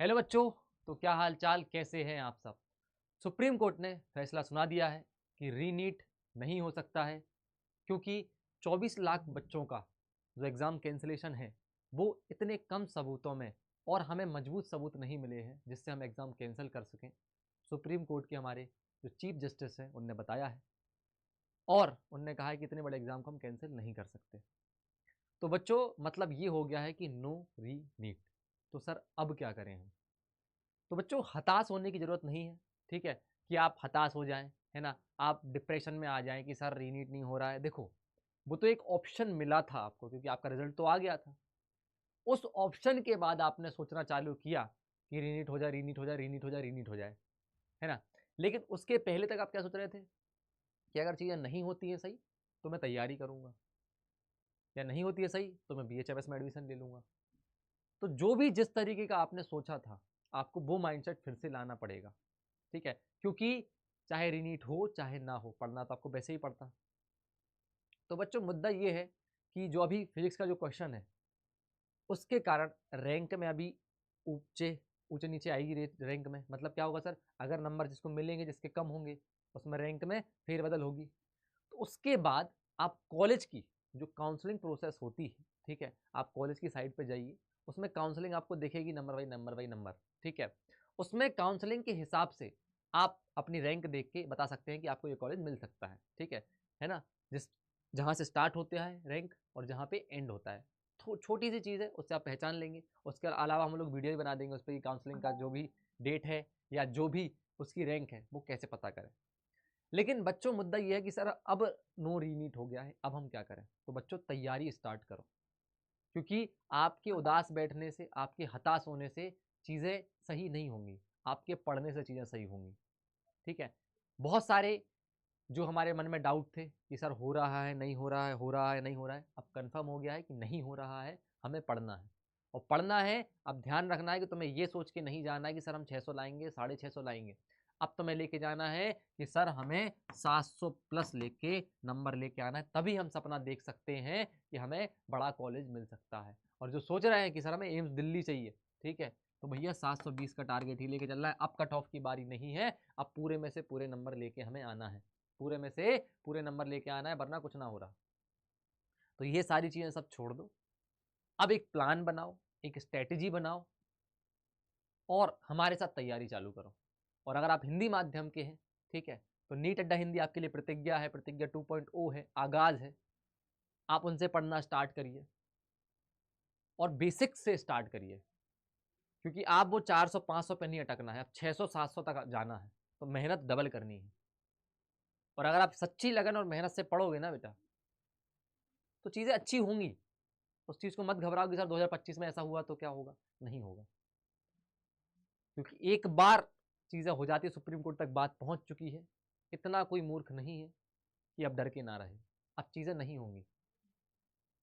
Hello बच्चों। तो क्या हाल चाल, कैसे हैं आप सब। सुप्रीम कोर्ट ने फैसला सुना दिया है कि रीनीट नहीं हो सकता है, क्योंकि 24 लाख बच्चों का जो एग्ज़ाम कैंसिलेशन है वो इतने कम सबूतों में, और हमें मजबूत सबूत नहीं मिले हैं जिससे हम एग्ज़ाम कैंसिल कर सकें। सुप्रीम कोर्ट के हमारे जो चीफ जस्टिस हैं उनने बताया है, और उनने कहा है कि इतने बड़े एग्ज़ाम को हम कैंसिल नहीं कर सकते। तो बच्चों, मतलब ये हो गया है कि नो री नीट। तो सर अब क्या करें हम। तो बच्चों, हताश होने की ज़रूरत नहीं है, ठीक है, कि आप हताश हो जाएं, है ना, आप डिप्रेशन में आ जाएं कि सर रीनीट नहीं हो रहा है। देखो, वो तो एक ऑप्शन मिला था आपको, क्योंकि आपका रिजल्ट तो आ गया था। उस ऑप्शन के बाद आपने सोचना चालू किया कि रीनीट हो जाए, रीनीट हो जाए, रीनीट हो जाए, रीनीट हो जाए, है ना। लेकिन उसके पहले तक आप क्या सोच रहे थे कि अगर चीज़ें नहीं होती हैं सही तो मैं तैयारी करूंगा, या नहीं होती है सही तो मैं BHMS में एडमिशन ले लूंगा। तो जो भी जिस तरीके का आपने सोचा था, आपको वो माइंडसेट फिर से लाना पड़ेगा, ठीक है, क्योंकि चाहे रीनीट हो चाहे ना हो, पढ़ना तो आपको वैसे ही पड़ता। तो बच्चों, मुद्दा ये है कि जो अभी फिजिक्स का जो क्वेश्चन है उसके कारण रैंक में अभी ऊंचे ऊंचे नीचे आएगी रैंक में। मतलब क्या होगा सर, अगर नंबर जिसको मिलेंगे जिसके कम होंगे उसमें रैंक में फेरबदल होगी। तो उसके बाद आप कॉलेज की जो काउंसलिंग प्रोसेस होती है, ठीक है, आप कॉलेज की साइट पे जाइए, उसमें काउंसलिंग आपको दिखेगी number by number by number, ठीक है। उसमें काउंसलिंग के हिसाब से आप अपनी रैंक देख के बता सकते हैं कि आपको ये कॉलेज मिल सकता है ना। जिस जहाँ से स्टार्ट होता है रैंक और जहाँ पे एंड होता है, छोटी सी चीज़ है, उससे आप पहचान लेंगे। उसके अलावा हम लोग वीडियो भी बना देंगे उस पर, काउंसलिंग का जो भी डेट है या जो भी उसकी रैंक है वो कैसे पता करें। लेकिन बच्चों, मुद्दा ये है कि सर अब नो रीनीट हो गया है, अब हम क्या करें। तो बच्चों, तैयारी स्टार्ट करो, क्योंकि आपके उदास बैठने से, आपके हताश होने से चीज़ें सही नहीं होंगी, आपके पढ़ने से चीज़ें सही होंगी, ठीक है। बहुत सारे जो हमारे मन में डाउट थे कि सर हो रहा है नहीं हो रहा है, हो रहा है नहीं हो रहा है, अब कंफर्म हो गया है कि नहीं हो रहा है। हमें पढ़ना है, और पढ़ना है। अब ध्यान रखना है कि तुम्हें ये सोच के नहीं जाना है कि सर हम 600 लाएंगे, 650 लाएंगे। अब तुम्हें लेके जाना है कि सर हमें 700 प्लस लेके नंबर लेके आना है, तभी हम सपना देख सकते हैं कि हमें बड़ा कॉलेज मिल सकता है। और जो सोच रहे हैं कि सर हमें एम्स दिल्ली चाहिए, ठीक है, तो भैया 720 का टारगेट ही लेके चल रहा है। अब कट ऑफ की बारी नहीं है, अब पूरे में से पूरे नंबर लेके हमें आना है, पूरे में से पूरे नंबर लेके आना है, वरना कुछ ना हो रहा। तो ये सारी चीजें सब छोड़ दो, अब एक प्लान बनाओ, एक स्ट्रेटेजी बनाओ, और हमारे साथ तैयारी चालू करो। और अगर आप हिंदी माध्यम के हैं, ठीक है, तो नीट अड्डा हिंदी आपके लिए प्रतिज्ञा है, प्रतिज्ञा 2.0 है, आगाज है। आप उनसे पढ़ना स्टार्ट करिए, और बेसिक्स से स्टार्ट करिए, क्योंकि आप वो 400 500 पे नहीं अटकना है, अब 600 700 तक जाना है। तो मेहनत डबल करनी है, और अगर आप सच्ची लगन और मेहनत से पढ़ोगे ना बेटा, तो चीज़ें अच्छी होंगी। उस चीज़ को मत घबराओ कि सर 2025 में ऐसा हुआ तो क्या होगा, नहीं होगा। क्योंकि एक बार चीज़ें हो जाती है, सुप्रीम कोर्ट तक बात पहुंच चुकी है, इतना कोई मूर्ख नहीं है कि अब डर के ना रहे। अब चीज़ें नहीं होंगी,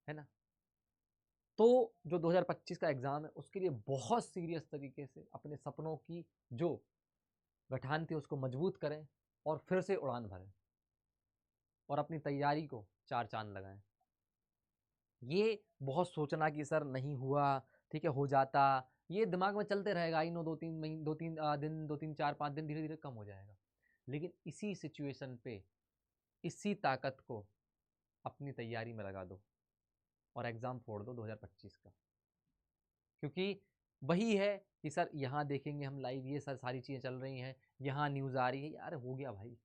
है ना। तो जो 2025 का एग्ज़ाम है उसके लिए बहुत सीरियस तरीके से अपने सपनों की जो गठान थी उसको मजबूत करें, और फिर से उड़ान भरें, और अपनी तैयारी को चार चांद लगाएं। ये बहुत सोचना कि सर नहीं हुआ, ठीक है, हो जाता, ये दिमाग में चलते रहेगा। आई नो 2-3 महीने, 2-3 दिन, 2-3 4-5 दिन धीरे धीरे कम हो जाएगा। लेकिन इसी सिचुएशन पे इसी ताकत को अपनी तैयारी में लगा दो, और एग्ज़ाम फोड़ दो 2025 का। क्योंकि वही है कि सर यहाँ देखेंगे हम लाइव, ये सर सारी चीज़ें चल रही हैं, यहाँ न्यूज़ आ रही है, यार हो गया भाई।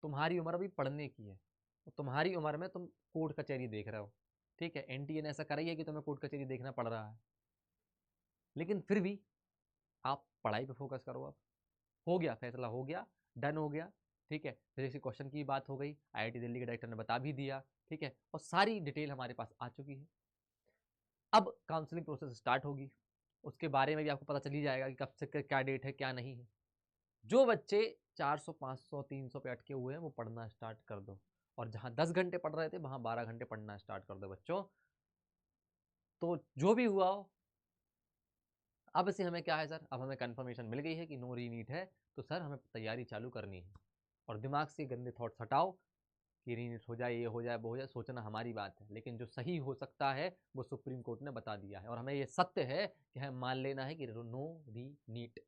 तुम्हारी उम्र अभी पढ़ने की है, तो तुम्हारी उम्र में तुम कोर्ट कचहरी देख रहे हो, ठीक है, NTA ने ऐसा करा ही है कि तुम्हें कोर्ट कचहरी देखना पड़ रहा है। लेकिन फिर भी आप पढ़ाई पे फोकस करो। अब हो गया, फैसला हो गया, डन हो गया, ठीक है। फिजिक्स के क्वेश्चन की बात हो गई, IIT दिल्ली के डायरेक्टर ने बता भी दिया, ठीक है, और सारी डिटेल हमारे पास आ चुकी है। अब काउंसलिंग प्रोसेस स्टार्ट होगी, उसके बारे में भी आपको पता चल ही जाएगा कि कब से क्या डेट है क्या नहीं है। जो बच्चे 400 500 300 पे अटके हुए हैं वो पढ़ना स्टार्ट कर दो, और जहाँ 10 घंटे पढ़ रहे थे वहाँ 12 घंटे पढ़ना स्टार्ट कर दो बच्चों। तो जो भी हुआ हो, अब से हमें क्या है सर, अब हमें कंफर्मेशन मिल गई है कि नो रीनीट है, तो सर हमें तैयारी चालू करनी है। और दिमाग से गंदे थॉट्स हटाओ, कि रीनीट हो जाए, ये हो जाए, वो हो जाए, सोचना हमारी बात है, लेकिन जो सही हो सकता है वो सुप्रीम कोर्ट ने बता दिया है और हमें ये सत्य है कि हमें मान लेना है कि नो रीनीट।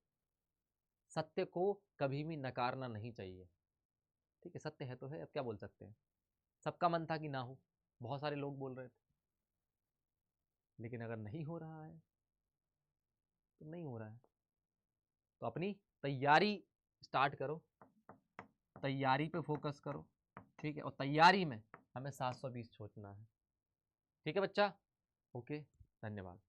सत्य को कभी भी नकारना नहीं चाहिए, ठीक है, सत्य है तो है, अब क्या बोल सकते हैं। सबका मन था कि ना हो, बहुत सारे लोग बोल रहे थे, लेकिन अगर नहीं हो रहा है तो नहीं हो रहा है, तो अपनी तैयारी स्टार्ट करो, तैयारी पे फोकस करो, ठीक है, और तैयारी में हमें 720 छोड़ना है, ठीक है बच्चा, ओके, धन्यवाद।